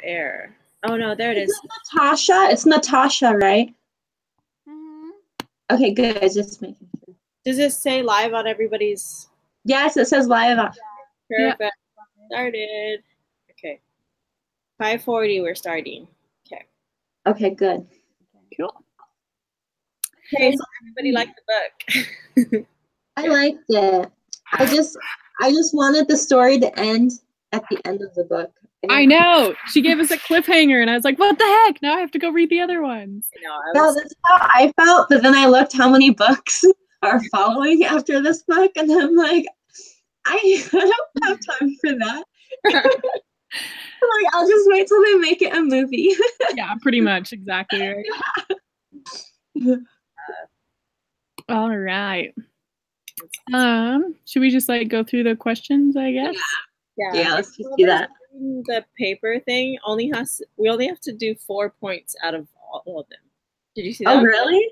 air. Oh no, there it is. Natasha? It's Natasha, right? Mm-hmm. Okay, good. Just making sure. Does it say live on everybody's? Yes, it says live on. Perfect. Yeah. Started. Okay. 5:40. We're starting. Okay. Okay, good. Cool. Okay, so everybody liked the book. I liked it. I just wanted the story to end at the end of the book. I know. She gave us a cliffhanger, and I was like, "What the heck? Now I have to go read the other ones." No, that's how I felt. But then I looked how many books are following after this book, and I'm like, I don't have time for that. Like, I'll just wait till they make it a movie. Yeah, pretty much. Exactly. Right. All right. Should we just like go through the questions, I guess? Yeah, let's just do that. The paper thing we only have to do 4 points out of all of them. Did you see that? Oh, really?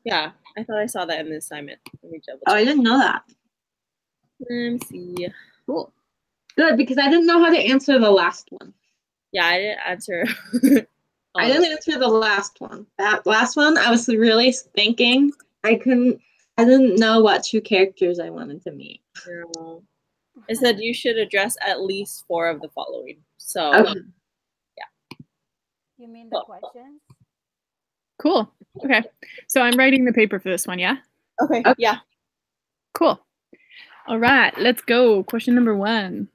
Yeah, I thought I saw that in the assignment. Let me double check. Oh, I didn't know that. Let me see. Cool. Good, because I didn't know how to answer the last one. Yeah, I didn't answer. I didn't answer the last one. That last one, I was really thinking. I didn't know what 2 characters I wanted to meet. No. It said you should address at least 4 of the following. So, okay. Yeah. You mean the questions? Cool. Okay. So I'm writing the paper for this one, yeah? Okay. Yeah. Cool. All right, let's go. Question number 1.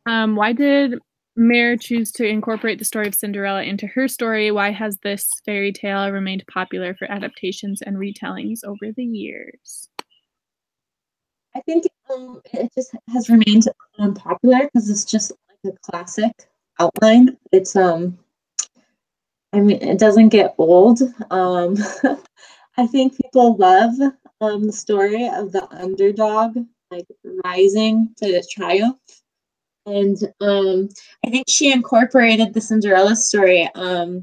Why did Mare choose to incorporate the story of Cinderella into her story? Why has this fairy tale remained popular for adaptations and retellings over the years? I think it just has remained popular because it's just like a classic outline. It's I mean, it doesn't get old. I think people love the story of the underdog like rising to triumph. And I think she incorporated the Cinderella story. I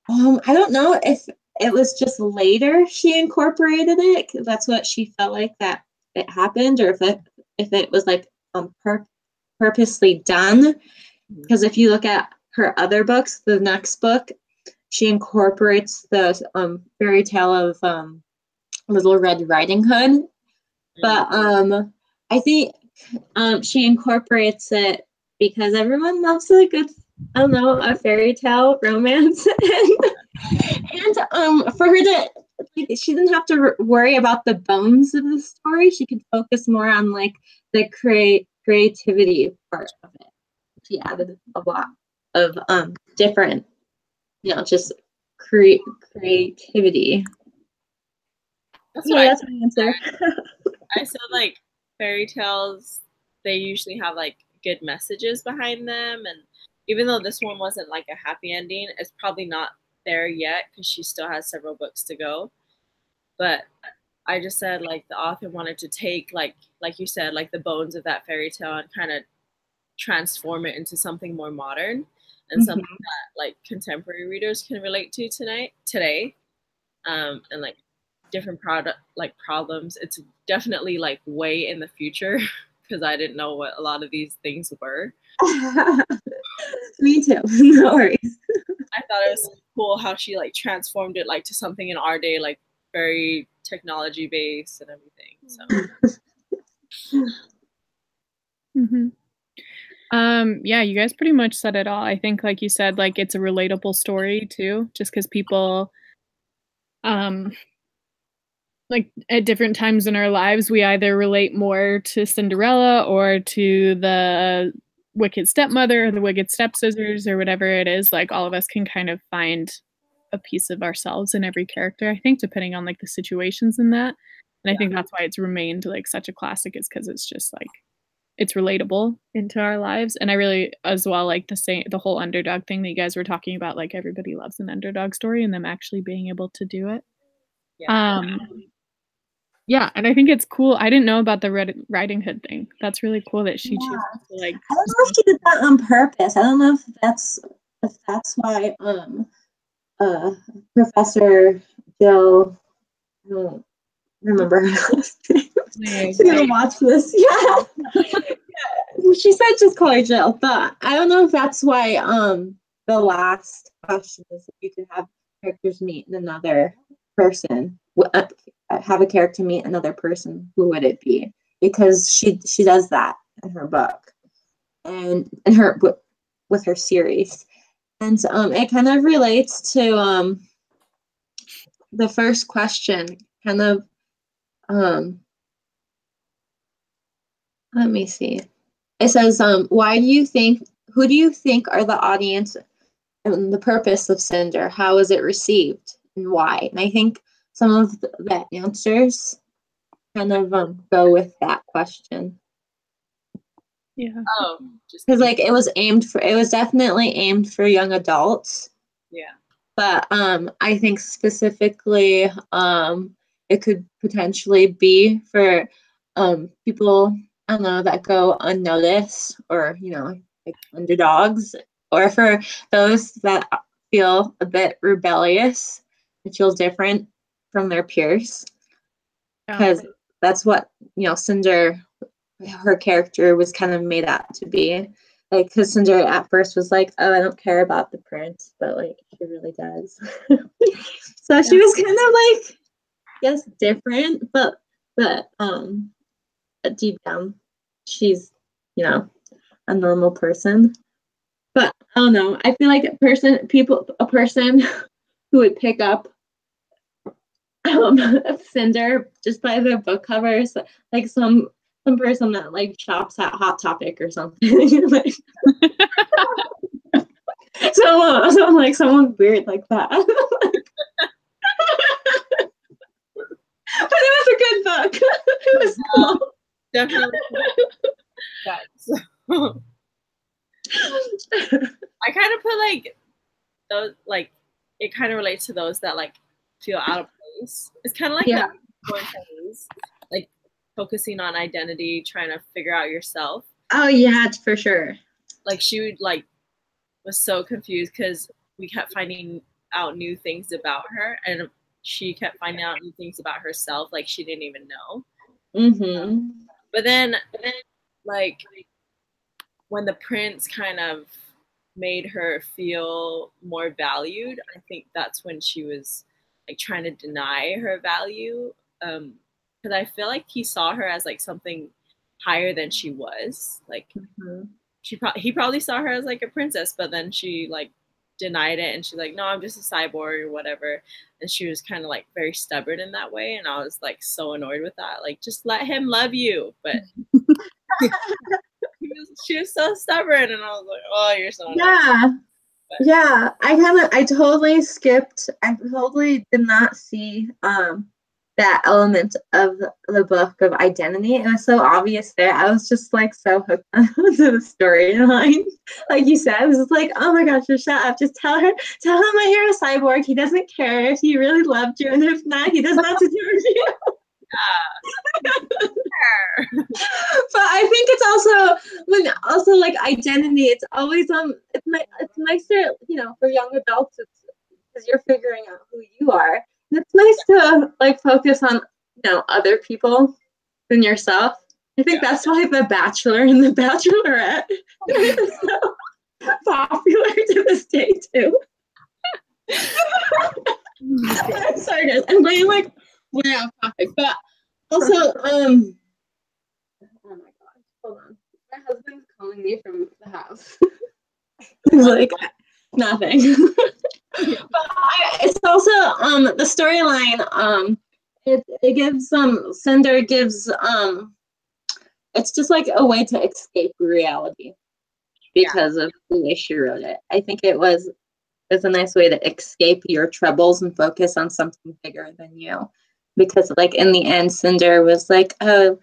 don't know if it was just later she incorporated it. That's what she felt like that it happened, or if it was like purposely done. Because if you look at her other books, the next book, she incorporates the fairy tale of Little Red Riding Hood. But I think she incorporates it because everyone loves a good, I don't know, a fairy tale romance. and for her to, like, she didn't have to worry about the bones of the story. She could focus more on like the creativity part of it. She added a lot of different, just creativity. That's my answer. I said like fairy tales, they usually have like good messages behind them, and even though this one wasn't like a happy ending, it's probably not there yet because she still has several books to go. But I just said like the author wanted to take like you said, like the bones of that fairy tale and kind of transform it into something more modern and something that like contemporary readers can relate to today, and like different problems. It's definitely like way in the future because I didn't know what a lot of these things were. Me too. No worries. I thought it was cool how she like transformed it like to something in our day, like very technology based and everything. So yeah, you guys pretty much said it all. I think like you said, like it's a relatable story too, just because people like at different times in our lives, we either relate more to Cinderella or to the wicked stepmother or the wicked stepsisters or whatever it is. Like all of us can kind of find a piece of ourselves in every character, I think, depending on like the situations in that. And I think that's why it's remained like such a classic, is because it's just like it's relatable into our lives. And I really as well like the whole underdog thing that you guys were talking about, like everybody loves an underdog story and them actually being able to do it. Yeah, and I think it's cool. I didn't know about the Red Riding Hood thing. That's really cool that she chose to like. I don't know if she did that on purpose. I don't know if that's why Professor Joe, remember her last name. Like, She's gonna watch this. Yeah. She said just call her Jill, but I don't know if that's why the last question is if you could have characters meet another person, have a character meet another person, who would it be? Because she does that in her book and in her with her series, and it kind of relates to the first question, kind of let me see. It says, who do you think are the audience and the purpose of Cinder? How is it received and why? And I think some of the answers kind of go with that question. yeah. Oh, just Because like it was definitely aimed for young adults. yeah. But I think specifically it could potentially be for people, I don't know, that go unnoticed, or like underdogs, or for those that feel a bit rebellious and feel different from their peers, because that's what Cinder, her character was kind of made out to be. Like, because Cinder at first was like, oh, I don't care about the prince, but like she really does. So she was kind of like, yes, different, but deep down she's a normal person. But I don't know, I feel like a person who would pick up Cinder just by the book covers, like some person that like shops at Hot Topic or something. Like, so like someone weird like that. But it was a good book. It was cool. Definitely. I kind of put like those, like it kind of relates to those that like feel out of place. It's kind of like that going phase, like focusing on identity, trying to figure out yourself. Oh yeah, for sure. Like she would like was so confused because we kept finding out new things about her, and she kept finding out new things about herself, like she didn't even know. But then like when the prince kind of made her feel more valued, I think that's when she was like trying to deny her value, because I feel like he saw her as like something higher than she was. Like he probably saw her as like a princess, but then she like denied it, and she's like, no, I'm just a cyborg or whatever. And she was kind of like very stubborn in that way, and I was like so annoyed with that. Like, just let him love you. But she was so stubborn, and I was like, oh, you're so annoying. Yeah, I totally skipped. I totally did not see that element of the book of identity. It was so obvious there. I was just like so hooked onto the storyline. Like you said, I was just like, oh my gosh, just shut up. Just tell him that you're a cyborg. He doesn't care if he really loved you, and if not, he does not to do with you. But I think it's also like identity. It's always it's nicer, for young adults. It's because you're figuring out who you are. And it's nice to like focus on other people than yourself. I think that's why The Bachelor and The Bachelorette is so popular to this day too. I'm sorry, guys. I'm going like way off topic, but also oh my gosh, hold on. My husband's calling me from the house. He's like, nothing. But it's also the storyline. It gives Cinder gives it's just like a way to escape reality because of the way she wrote it. I think it's a nice way to escape your troubles and focus on something bigger than you. Because like in the end, Cinder was like, oh,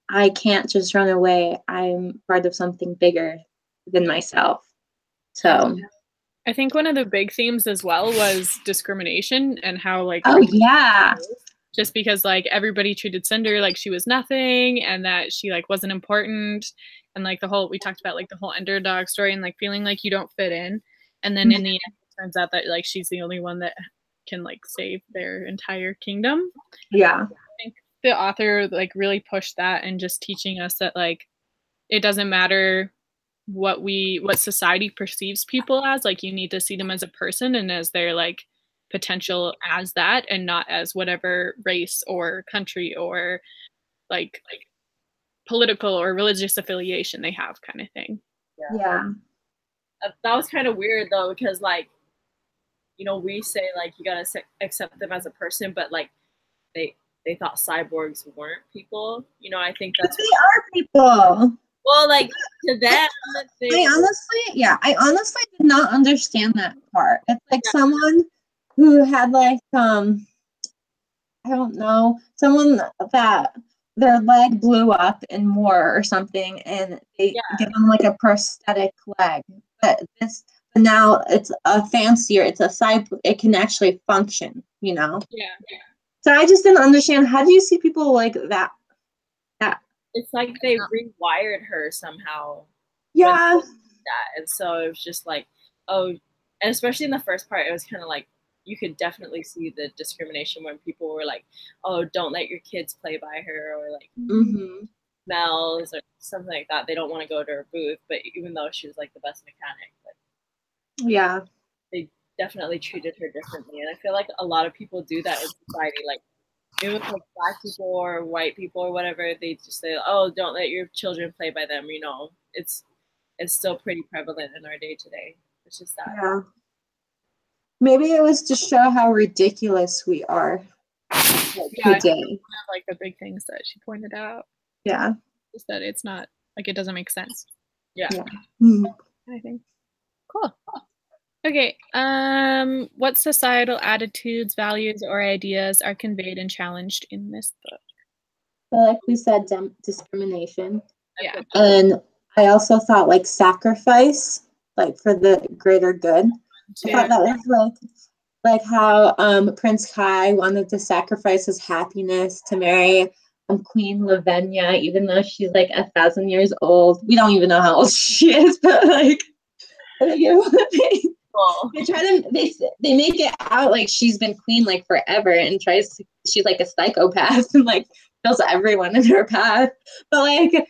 I can't just run away. I'm part of something bigger than myself. So I think one of the big themes as well was discrimination and how like just because like everybody treated Cinder like she was nothing and that she like wasn't important, and like we talked about like the whole underdog story and like feeling like you don't fit in, and then in the end it turns out that like she's the only one that can like save their entire kingdom. Yeah. I think the author like really pushed that and just teaching us that like it doesn't matter what society perceives people as, like you need to see them as a person and as their like potential as that, and not as whatever race or country or like political or religious affiliation they have, kind of thing. Yeah. That was kind of weird though, because like, you know, we say like you gotta accept them as a person, but like they thought cyborgs weren't people. You know, I think that's they are people. Well, like to them, I honestly did not understand that part. It's like someone who had like I don't know, someone that their leg blew up in war or something, and they give them like a prosthetic leg. But now it's a fancier, it's a side, it can actually function, you know? Yeah. So I just didn't understand, how do you see people like that? It's like they rewired her somehow. Yeah. And so it was just like, oh, and especially in the first part, it was kind of like, you could definitely see the discrimination when people were like, oh, don't let your kids play by her, or like smells or something like that. They don't want to go to her booth, but even though she was like the best mechanic, like, they definitely treated her differently. And I feel like a lot of people do that in society, like even with like black people or white people or whatever, they just say, oh, don't let your children play by them. You know, it's still pretty prevalent in our day to day. It's just that. Yeah. Maybe it was to show how ridiculous we are today. One of like the big things that she pointed out. Yeah. Is that it's not like it doesn't make sense. Yeah. I think. Cool. Okay. What societal attitudes, values, or ideas are conveyed and challenged in this book? So like we said, discrimination. Yeah. And I also thought like sacrifice, like for the greater good. I thought that was like how Prince Kai wanted to sacrifice his happiness to marry Queen Lavinia, even though she's like 1,000 years old. We don't even know how old she is, but like they try to they make it out like she's been queen like forever, and she's like a psychopath and like kills everyone in her path. But like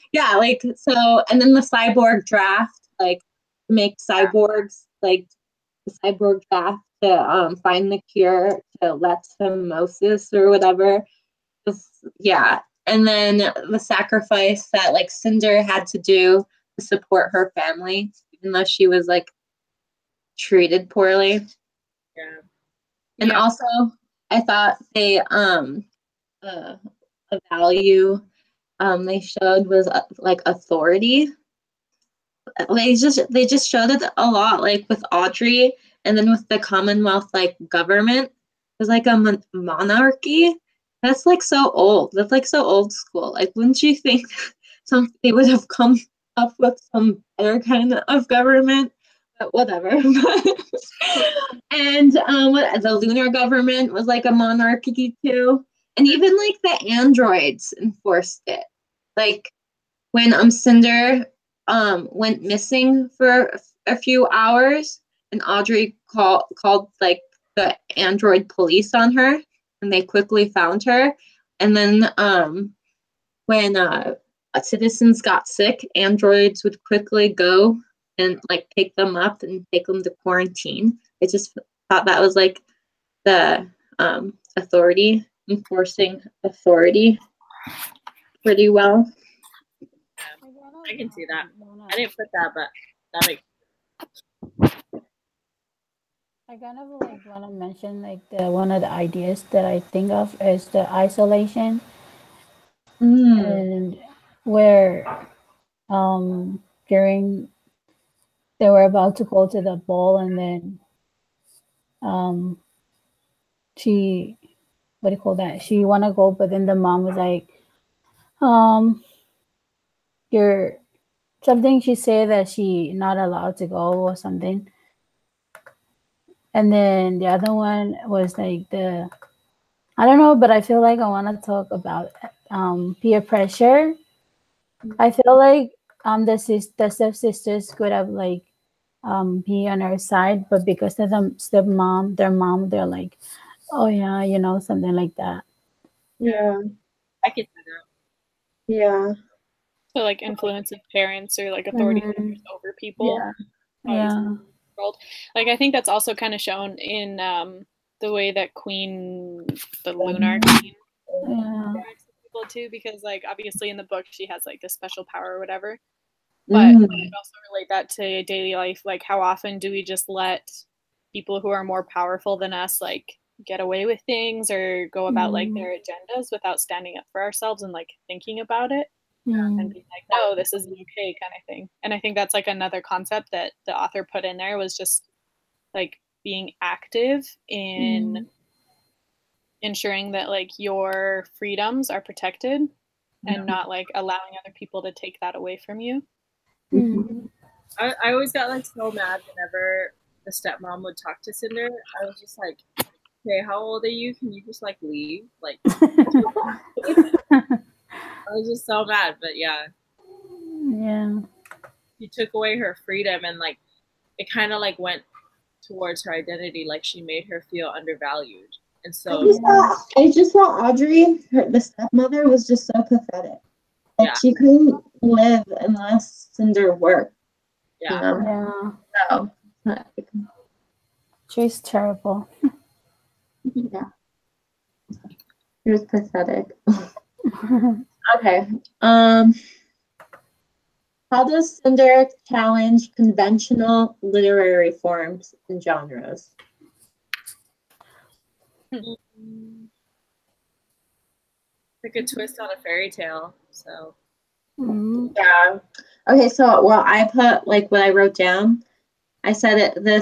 so, and then the cyborg draft, like make cyborgs, like the cyborg draft to find the cure to leishmaniasis or whatever. And then the sacrifice that like Cinder had to do to support her family, even though she was like treated poorly. And also I thought they a value they showed was like authority. They just showed it a lot, like with Audrey, and then with the Commonwealth like government, it was like a monarchy. That's like so old. That's like so old school. Like, wouldn't you think they would have come up with some better kind of government? But whatever. And the lunar government was like a monarchy too. And even like the androids enforced it. Like when Cinder went missing for a few hours, and Audrey called like the android police on her, and they quickly found her. And then when citizens got sick, androids would quickly go and like pick them up and take them to quarantine. I just thought that was like the authority, enforcing authority pretty well. I can see that. I didn't put that, but that makes sense. I kind of like want to mention like one of the ideas that I think of is the isolation, and where during they were about to go to the ball, and then she, what do you call that? She want to go, but then the mom was like, you're something. She said that she not allowed to go or something. And then the other one was like I don't know, but I feel like I want to talk about peer pressure. I feel like the stepsisters could have like be on her side, but because of their mom, they're like, oh yeah, you know, something like that. Yeah. I could see that. Yeah. So like influence of parents or like authority figures over people. Yeah. World. Like I think that's also kind of shown in the way that the lunar queen interacts with people too, because like obviously in the book she has like this special power or whatever. But I could also relate that to daily life. Like how often do we just let people who are more powerful than us like get away with things or go about like their agendas without standing up for ourselves and like thinking about it and being like, no, this isn't okay kind of thing. And I think that's like another concept that the author put in there was just like being active in ensuring that like your freedoms are protected and not like allowing other people to take that away from you. I always got like so mad whenever the stepmom would talk to Cinder. I was just like, okay, how old are you? Can you just like leave? Like, I was just so mad, but yeah. Yeah. He took away her freedom and like it kind of like went towards her identity, like she made her feel undervalued. And so I just saw Audrey, the stepmother, was just so pathetic. Like she couldn't live unless Cinder worked. Yeah. You know? Yeah. So She's terrible. yeah. It was pathetic. Okay. How does Cinder challenge conventional literary forms and genres? Like a twist on a fairy tale. So yeah. Okay, so I put like what I wrote down. I said it the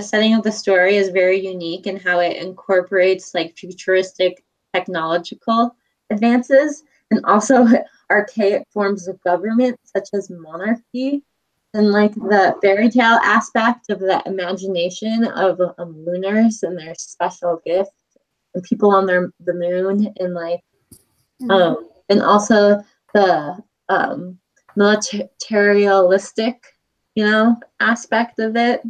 setting of the story is very unique in how it incorporates like futuristic technological advances and also archaic forms of government such as monarchy, and like the fairy tale aspect of the imagination of lunars and their special gifts and people on the moon, and like and also the militaristic, aspect of it,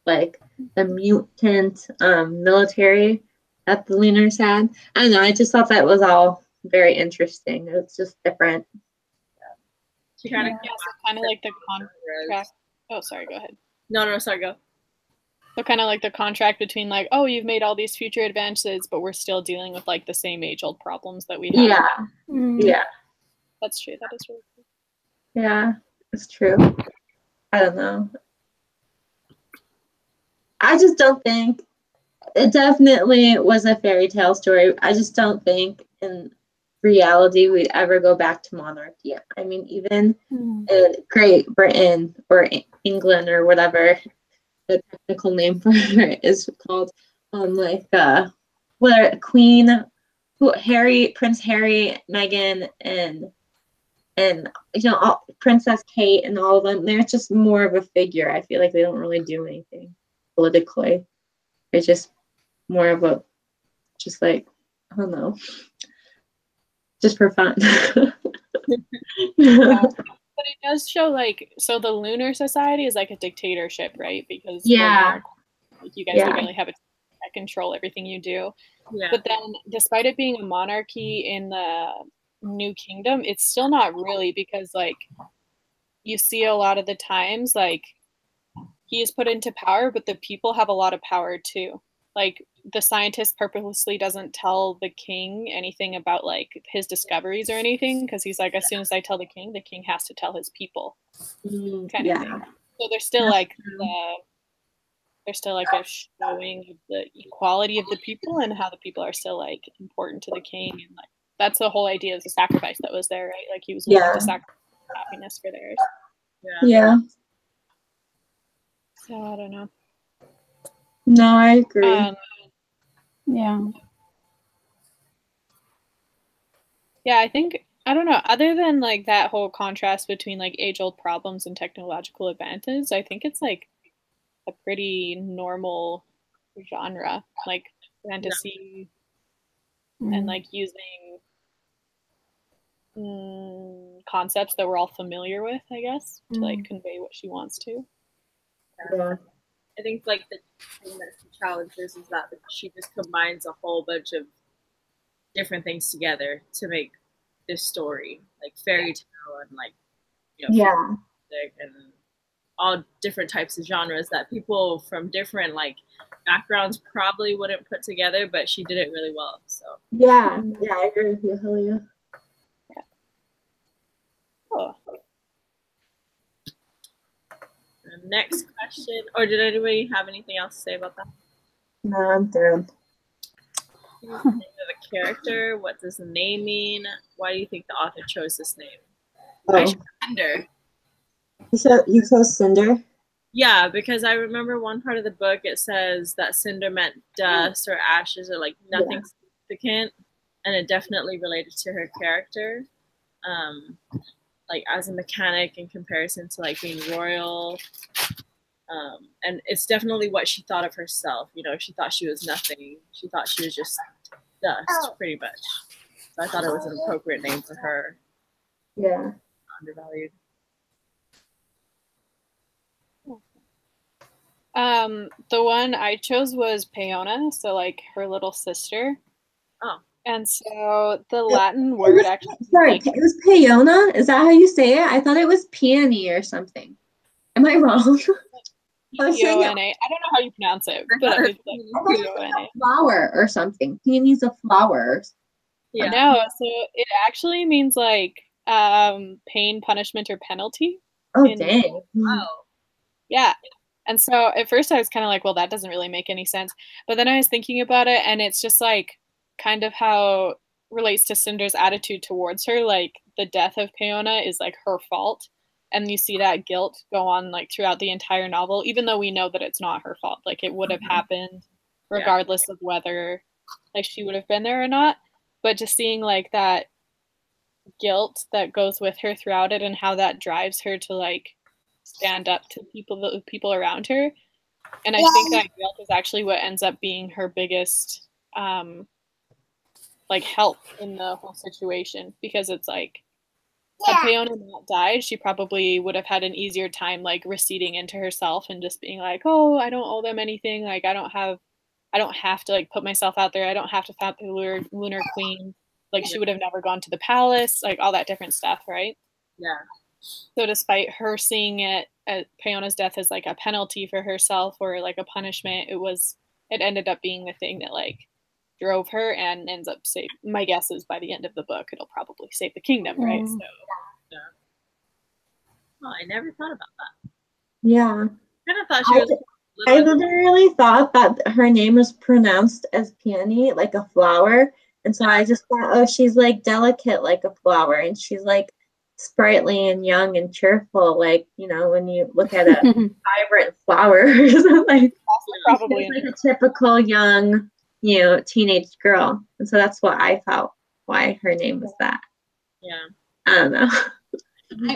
like the mutant military that the lunars had. I don't know, I just thought that was all very interesting. It was just different. she kind of kind of like the contract. Oh, sorry, go ahead. No, sorry, go. So kind of like the contract between like, oh, you've made all these future advances, but we're still dealing with like the same age-old problems that we have. Yeah. That's true. That is really cool. Yeah, it's true. I don't know. I just don't think it definitely was a fairy tale story. I just don't think in reality we'd ever go back to monarchy. I mean, even in Great Britain or England or whatever the technical name for it is called, Queen, Prince Harry, Meghan, and Princess Kate and all of them, they're just more of a figure. I feel like they don't really do anything politically. They're just more of a, just like, I don't know, just for fun. But it does show like, so the Lunar Society is like a dictatorship, right? Because you guys don't really have a control everything you do. Yeah. But then despite it being a monarchy in the New Kingdom, it's still not really, because like you see a lot of the times like he is put into power, but the people have a lot of power too. Like the scientist purposely doesn't tell the king anything about like his discoveries or anything, because he's like, as soon as I tell the king has to tell his people, kind of thing. So there's still like a showing of the equality of the people and how the people are still like important to the king, and like that's the whole idea of the sacrifice that was there, right? Like he was willing to sacrifice happiness for theirs. Yeah. So I don't know. No, I agree. Yeah. Yeah, I think, I don't know, other than like that whole contrast between like age-old problems and technological advances, I think it's like a pretty normal genre, like fantasy and like using concepts that we're all familiar with, I guess, to like convey what she wants to. Yeah. I think like the thing that she challenges is that she just combines a whole bunch of different things together to make this story, like fairy tale and like, you know, Yeah. fantastic and all different types of genres that people from different like backgrounds probably wouldn't put together, but she did it really well. So Yeah. Yeah, I agree with you, Julia. cool. Next question, or did anybody have anything else to say about that? No, I'm through. The name of the character. What does the name mean? Why do you think the author chose this name? I chose Cinder. You chose Cinder? Yeah, because I remember one part of the book it says that cinder meant dust or ashes or like nothing significant, and it definitely related to her character. Like as a mechanic in comparison to like being royal. And it's definitely what she thought of herself. You know, she thought she was nothing. She thought she was just dust, pretty much. So I thought it was an appropriate name for her. Yeah. Undervalued. The one I chose was Peona, so like her little sister. Oh. And so the Latin word actually. Sorry, it was Peona? Is that how you say it? I thought it was peony or something. Am I wrong? P-O-N-A. I don't know how you pronounce it, but it's like P-O-N-A. Flower or something. Peony's a flower. Yeah. No, so it actually means like pain, punishment, or penalty. Oh, dang. Wow. Yeah. And so at first I was kind of like, well, that doesn't really make any sense. But then I was thinking about it, and it's just like kind of how relates to Cinder's attitude towards her. Like the death of Peona is like her fault. And you see that guilt go on like throughout the entire novel, even though we know that it's not her fault. Like it would have happened regardless of whether like she would have been there or not. But just seeing like that guilt that goes with her throughout it and how that drives her to like stand up to people around her. And I think that guilt is actually what ends up being her biggest like help in the whole situation, because it's like had Peona not died, she probably would have had an easier time like receding into herself and just being like, oh, I don't owe them anything, like I don't have to like put myself out there, I don't have to fight the lunar queen, like she would have never gone to the palace, like all that different stuff, right? Yeah. So despite her seeing it Peona's death as like a penalty for herself or like a punishment, it ended up being the thing that like drove her and ends up my guess is by the end of the book it'll probably save the kingdom, right? So yeah. Oh, I never thought about that. Yeah. I kind of thought she was I literally thought that her name was pronounced as peony, like a flower. And so I just thought, oh, she's like delicate like a flower, and she's like sprightly and young and cheerful, like, you know, when you look at a vibrant flower or something. Probably like a typical young, you know, teenage girl. And so that's what I thought why her name was that. Yeah. I don't know.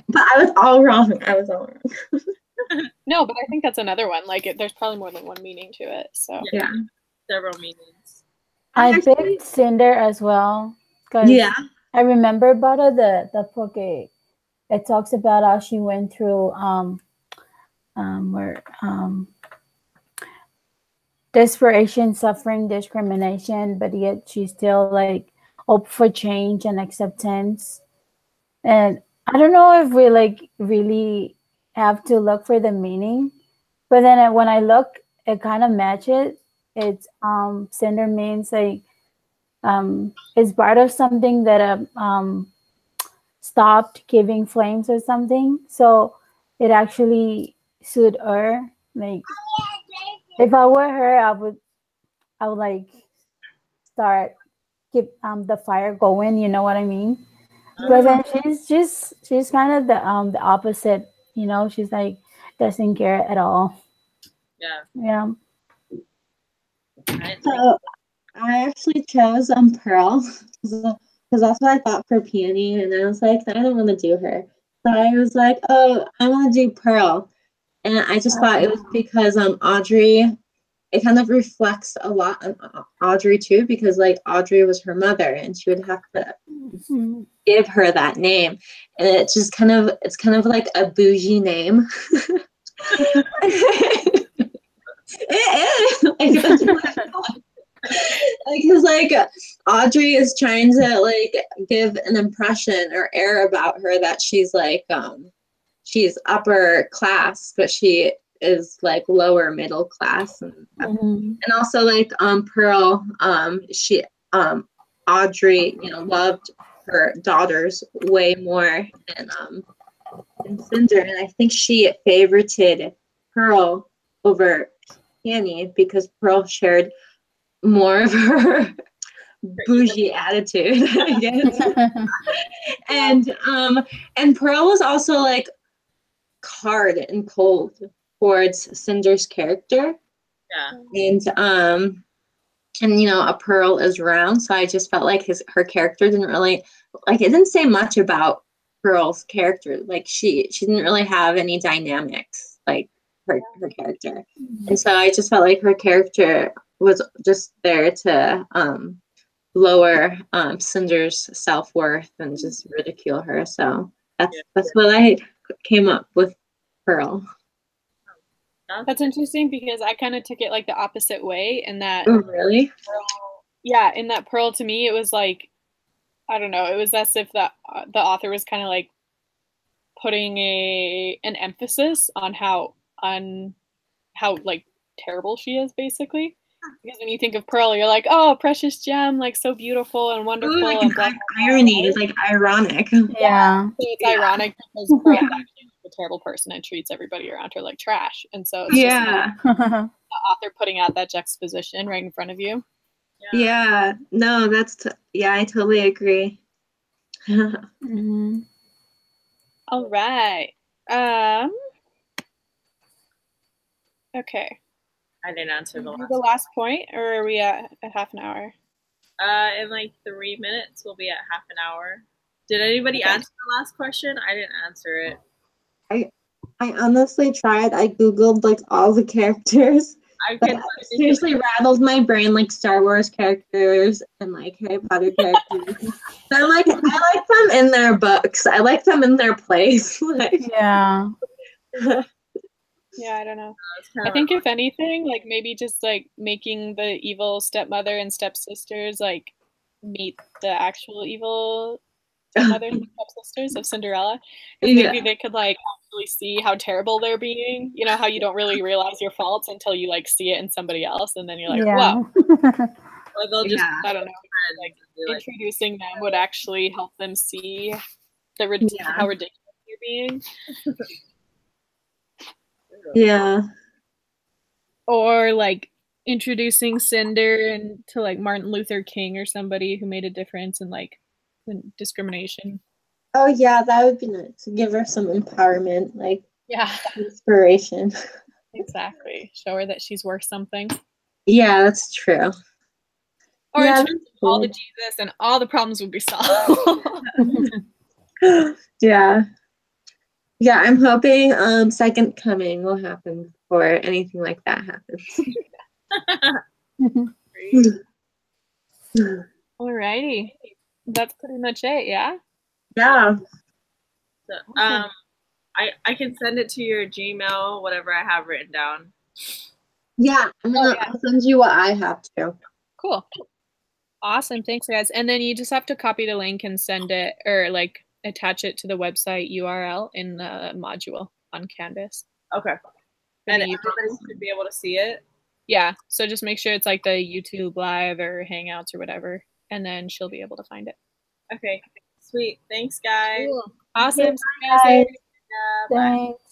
But I was all wrong. No, but I think that's another one. Like there's probably more than one meaning to it. So yeah. Several meanings. I picked Cinder as well. Yeah. I remember about the book. It talks about how she went through desperation, suffering, discrimination, but yet she still like hope for change and acceptance. And I don't know if we like really have to look for the meaning, but then when I look, it kind of matches. It's Cinder means like it's part of something that stopped giving flames or something. So it actually suited her. Like if I were her, I would like start keep the fire going. You know what I mean? But then she's kind of the opposite. You know, she's like doesn't care at all. Yeah. Yeah. So I actually chose Pearl because that's what I thought for Peony, and I was like, I don't want to do her. So I was like, oh, I want to do Pearl, and I just thought it was because Audrey. It kind of reflects a lot on Audrey too, because like Audrey was her mother, and she would have to give her that name, and it's kind of like a bougie name. It is like, that's what I thought. Because like Audrey is trying to like give an impression or air about her that she's like she's upper class, but she is like lower middle class, and also like Pearl, she Audrey, you know, loved her daughters way more than Cinder, and I think she favorited Pearl over Annie because Pearl shared more of her bougie attitude, I guess. And Pearl was also like hard and cold towards Cinder's character. Yeah. And you know, a Pearl is round, so I just felt like her character didn't really like it didn't say much about Pearl's character. Like she didn't really have any dynamics like her character. And so I just felt like her character was just there to lower Cinder's self-worth and just ridicule her. So that's what I came up with Pearl. That's interesting because I kind of took it like the opposite way in that. Oh, really? Pearl, in that Pearl to me, it was like, I don't know, it was as if the author was kind of like putting an emphasis on how like terrible she is, basically. Because when you think of Pearl, you're like, oh, precious gem, like so beautiful and wonderful. Ooh, like and an irony, it's like ironic. Yeah. So it's ironic because Pearl's actually a terrible person and treats everybody around her like trash. And so it's just like the author putting out that juxtaposition right in front of you. Yeah. No, I totally agree. All right. Okay. I didn't answer The last point, or are we at a half an hour? In like 3 minutes, we'll be at half an hour. Did anybody answer the last question? I didn't answer it. I honestly tried. I Googled like all the characters. But seriously rattled my brain like Star Wars characters and like Harry Potter characters. So I'm like, I like them in their books. I like them in their place. Like, yeah. Yeah, I don't know. I think if anything, like maybe just like making the evil stepmother and stepsisters like meet the actual evil stepmothers and stepsisters of Cinderella. Maybe they could like actually see how terrible they're being. You know how you don't really realize your faults until you like see it in somebody else, and then you're like, wow. Or they'll just I don't know, like introducing them would actually help them see how ridiculous you're being. Yeah. Or like introducing Cinder to like Martin Luther King or somebody who made a difference in like discrimination. Oh yeah, that would be nice to give her some empowerment, like inspiration. Exactly. Show her that she's worth something. Yeah, that's true. Or introduce all the Jesus and all the problems would be solved. Yeah. Yeah, I'm hoping Second Coming will happen before anything like that happens. Alrighty. That's pretty much it, yeah? Yeah. So, I can send it to your Gmail, whatever I have written down. Yeah, I'll send you what I have to. Cool. Awesome. Thanks, guys. And then you just have to copy the link and send it, or like attach it to the website URL in the module on Canvas. Okay. And everybody should be able to see it? Yeah. So just make sure it's like the YouTube Live or Hangouts or whatever, and then she'll be able to find it. Okay. Sweet. Thanks, guys. Cool. Awesome. Bye. Thanks.